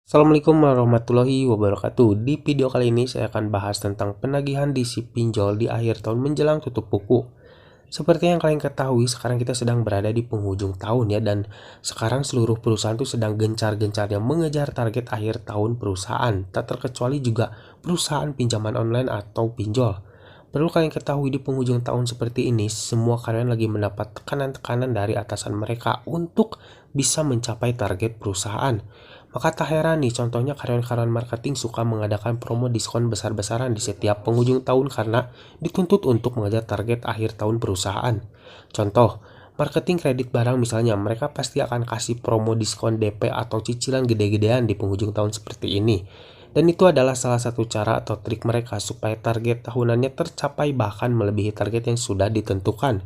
Assalamualaikum warahmatullahi wabarakatuh. Di video kali ini saya akan bahas tentang penagihan DC pinjol di akhir tahun menjelang tutup buku. Seperti yang kalian ketahui, sekarang kita sedang berada di penghujung tahun ya, dan sekarang seluruh perusahaan itu sedang gencar-gencarnya mengejar target akhir tahun perusahaan, tak terkecuali juga perusahaan pinjaman online atau pinjol. Perlu kalian ketahui, di penghujung tahun seperti ini, semua karyawan lagi mendapat tekanan-tekanan dari atasan mereka untuk bisa mencapai target perusahaan. Maka tak heran nih, contohnya karyawan-karyawan marketing suka mengadakan promo diskon besar-besaran di setiap penghujung tahun karena dituntut untuk mengejar target akhir tahun perusahaan. Contoh, marketing kredit barang misalnya, mereka pasti akan kasih promo diskon DP atau cicilan gede-gedean di penghujung tahun seperti ini. Dan itu adalah salah satu cara atau trik mereka supaya target tahunannya tercapai bahkan melebihi target yang sudah ditentukan.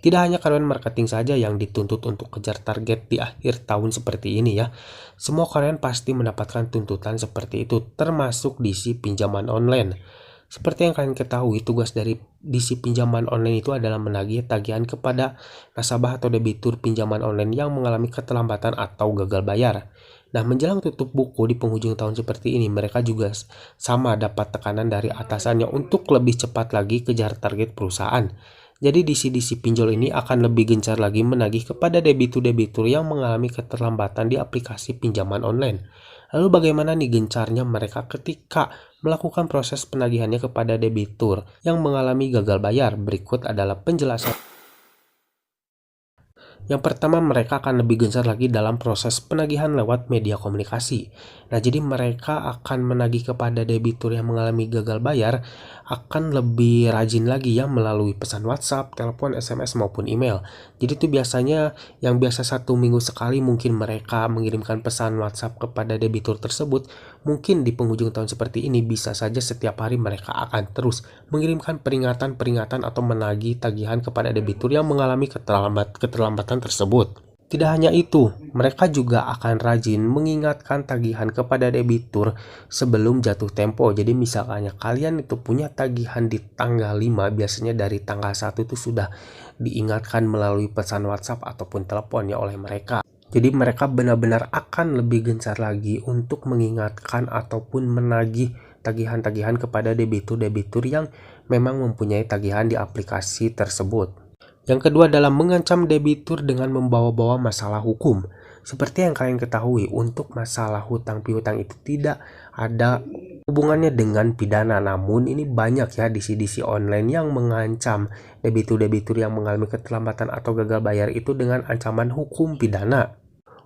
Tidak hanya karyawan marketing saja yang dituntut untuk kejar target di akhir tahun seperti ini ya. Semua karyawan pasti mendapatkan tuntutan seperti itu, termasuk DC pinjaman online. Seperti yang kalian ketahui, tugas dari DC pinjaman online itu adalah menagih tagihan kepada nasabah atau debitur pinjaman online yang mengalami keterlambatan atau gagal bayar. Nah, menjelang tutup buku di penghujung tahun seperti ini, mereka juga sama dapat tekanan dari atasannya untuk lebih cepat lagi kejar target perusahaan. Jadi DC-DC pinjol ini akan lebih gencar lagi menagih kepada debitur-debitur yang mengalami keterlambatan di aplikasi pinjaman online. Lalu bagaimana nih gencarnya mereka ketika melakukan proses penagihannya kepada debitur yang mengalami gagal bayar? Berikut adalah penjelasan. Yang pertama, mereka akan lebih gencar lagi dalam proses penagihan lewat media komunikasi. Nah, jadi mereka akan menagih kepada debitur yang mengalami gagal bayar akan lebih rajin lagi ya melalui pesan WhatsApp, telepon, SMS maupun email. Jadi itu biasanya yang biasa 1 minggu sekali mungkin mereka mengirimkan pesan WhatsApp kepada debitur tersebut, mungkin di penghujung tahun seperti ini bisa saja setiap hari mereka akan terus mengirimkan peringatan-peringatan atau menagih tagihan kepada debitur yang mengalami keterlambatan tersebut. Tidak hanya itu, mereka juga akan rajin mengingatkan tagihan kepada debitur sebelum jatuh tempo. Jadi misalnya kalian itu punya tagihan di tanggal 5, biasanya dari tanggal 1 itu sudah diingatkan melalui pesan WhatsApp ataupun telepon ya oleh mereka. Jadi mereka benar-benar akan lebih gencar lagi untuk mengingatkan ataupun menagih tagihan-tagihan kepada debitur-debitur yang memang mempunyai tagihan di aplikasi tersebut. Yang kedua adalah mengancam debitur dengan membawa-bawa masalah hukum. Seperti yang kalian ketahui, untuk masalah hutang piutang itu tidak ada hubungannya dengan pidana. Namun ini banyak ya DC-DC online yang mengancam debitur-debitur yang mengalami keterlambatan atau gagal bayar itu dengan ancaman hukum pidana.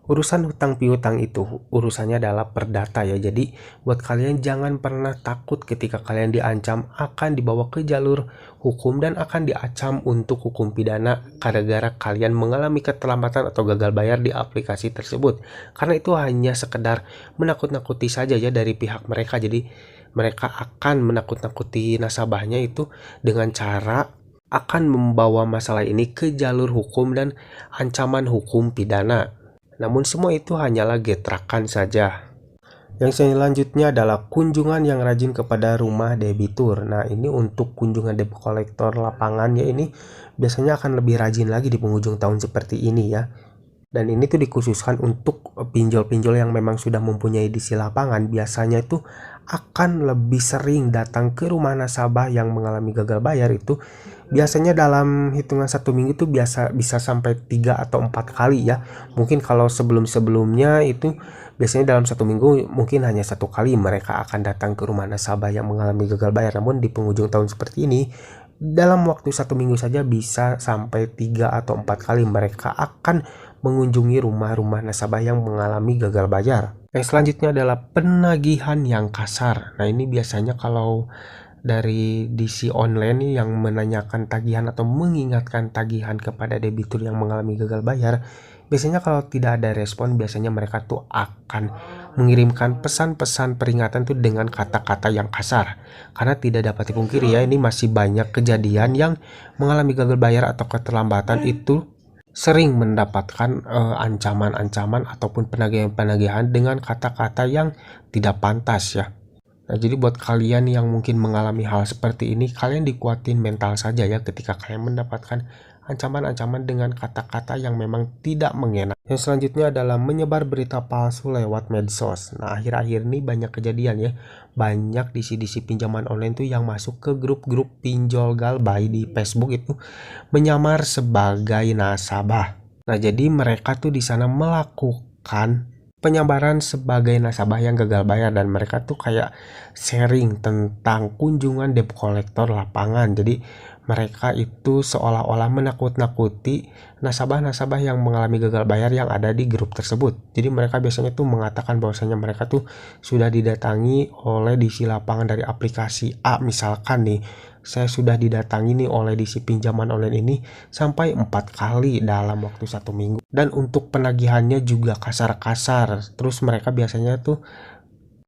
Urusan hutang piutang itu urusannya adalah perdata ya. Jadi buat kalian jangan pernah takut ketika kalian diancam akan dibawa ke jalur hukum dan akan diancam untuk hukum pidana gara-gara kalian mengalami keterlambatan atau gagal bayar di aplikasi tersebut. Karena itu hanya sekedar menakut-nakuti saja ya dari pihak mereka. Jadi mereka akan menakut-nakuti nasabahnya itu dengan cara akan membawa masalah ini ke jalur hukum dan ancaman hukum pidana. Namun semua itu hanyalah getrakan saja. Yang selanjutnya adalah kunjungan yang rajin kepada rumah debitur. Nah, ini untuk kunjungan debt collector lapangan ya, ini biasanya akan lebih rajin lagi di penghujung tahun seperti ini ya. Dan ini tuh dikhususkan untuk pinjol-pinjol yang memang sudah mempunyai DC lapangan. Biasanya itu akan lebih sering datang ke rumah nasabah yang mengalami gagal bayar itu. Biasanya dalam hitungan 1 minggu tuh bisa sampai 3 atau 4 kali ya. Mungkin kalau sebelum-sebelumnya itu biasanya dalam 1 minggu mungkin hanya 1 kali mereka akan datang ke rumah nasabah yang mengalami gagal bayar. Namun di penghujung tahun seperti ini, dalam waktu 1 minggu saja bisa sampai 3 atau 4 kali mereka akan mengunjungi rumah-rumah nasabah yang mengalami gagal bayar. Yang selanjutnya adalah penagihan yang kasar. Nah, ini biasanya kalau dari DC online nih yang menanyakan tagihan atau mengingatkan tagihan kepada debitur yang mengalami gagal bayar, biasanya kalau tidak ada respon, biasanya mereka tuh akan mengirimkan pesan-pesan peringatan tuh dengan kata-kata yang kasar. Karena tidak dapat dipungkiri ya, ini masih banyak kejadian yang mengalami gagal bayar atau keterlambatan itu sering mendapatkan ancaman-ancaman ataupun penagihan-penagihan dengan kata-kata yang tidak pantas ya. Nah, jadi buat kalian yang mungkin mengalami hal seperti ini, kalian dikuatin mental saja ya ketika kalian mendapatkan ancaman-ancaman dengan kata-kata yang memang tidak mengenak. Yang selanjutnya adalah menyebar berita palsu lewat medsos. Nah, akhir-akhir ini banyak kejadian ya. Banyak disi-disi pinjaman online tuh yang masuk ke grup-grup pinjol galbay di Facebook itu menyamar sebagai nasabah. Nah, jadi mereka tuh di sana melakukan penyabaran sebagai nasabah yang gagal bayar, dan mereka tuh kayak sharing tentang kunjungan debt collector lapangan. Jadi mereka itu seolah-olah menakut-nakuti nasabah-nasabah yang mengalami gagal bayar yang ada di grup tersebut. Jadi mereka biasanya tuh mengatakan bahwasanya mereka tuh sudah didatangi oleh DC lapangan dari aplikasi A, misalkan nih, saya sudah didatangi nih oleh DC pinjaman online ini sampai 4 kali dalam waktu 1 minggu. Dan untuk penagihannya juga kasar-kasar. Terus mereka biasanya tuh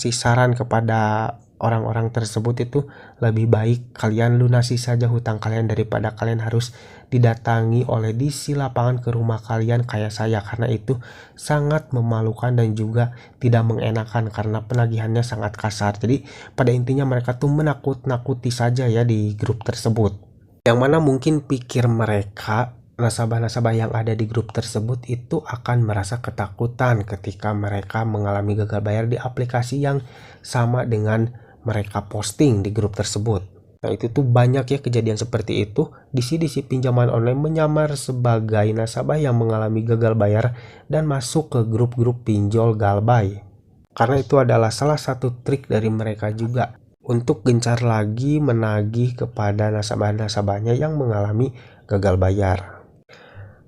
kasih saran kepada orang-orang tersebut itu, lebih baik kalian lunasi saja hutang kalian daripada kalian harus didatangi oleh DC lapangan ke rumah kalian kayak saya, karena itu sangat memalukan dan juga tidak mengenakan karena penagihannya sangat kasar. Jadi pada intinya mereka tuh menakut-nakuti saja ya di grup tersebut, yang mana mungkin pikir mereka nasabah-nasabah yang ada di grup tersebut itu akan merasa ketakutan ketika mereka mengalami gagal bayar di aplikasi yang sama dengan mereka posting di grup tersebut. Nah, itu tuh banyak ya kejadian seperti itu. DC pinjaman online menyamar sebagai nasabah yang mengalami gagal bayar dan masuk ke grup-grup pinjol galbay. Karena itu adalah salah satu trik dari mereka juga untuk gencar lagi menagih kepada nasabah-nasabahnya yang mengalami gagal bayar.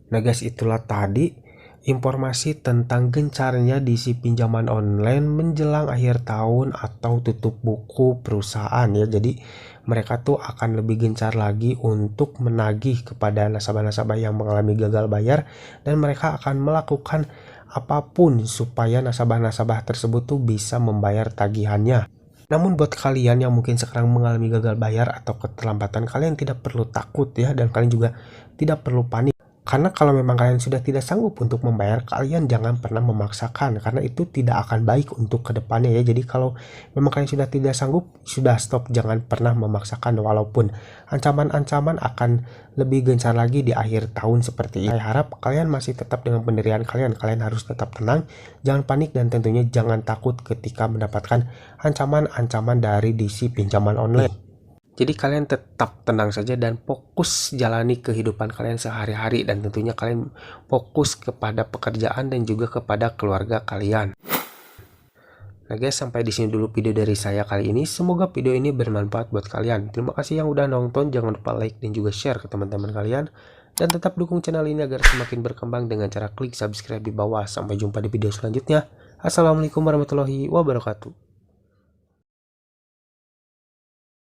Nah guys, itulah tadi informasi tentang gencarnya DC pinjaman online menjelang akhir tahun atau tutup buku perusahaan ya. Jadi mereka tuh akan lebih gencar lagi untuk menagih kepada nasabah-nasabah yang mengalami gagal bayar, dan mereka akan melakukan apapun supaya nasabah-nasabah tersebut tuh bisa membayar tagihannya. Namun buat kalian yang mungkin sekarang mengalami gagal bayar atau keterlambatan, kalian tidak perlu takut ya, dan kalian juga tidak perlu panik. Karena kalau memang kalian sudah tidak sanggup untuk membayar, kalian jangan pernah memaksakan, karena itu tidak akan baik untuk kedepannya ya. Jadi kalau memang kalian sudah tidak sanggup, sudah stop, jangan pernah memaksakan, walaupun ancaman-ancaman akan lebih gencar lagi di akhir tahun seperti ini. Saya harap kalian masih tetap dengan pendirian kalian harus tetap tenang, jangan panik, dan tentunya jangan takut ketika mendapatkan ancaman-ancaman dari DC pinjaman online. Jadi kalian tetap tenang saja dan fokus jalani kehidupan kalian sehari-hari, dan tentunya kalian fokus kepada pekerjaan dan juga kepada keluarga kalian. Nah guys, sampai di sini dulu video dari saya kali ini. Semoga video ini bermanfaat buat kalian. Terima kasih yang udah nonton, jangan lupa like dan juga share ke teman-teman kalian. Dan tetap dukung channel ini agar semakin berkembang dengan cara klik subscribe di bawah. Sampai jumpa di video selanjutnya. Assalamualaikum warahmatullahi wabarakatuh.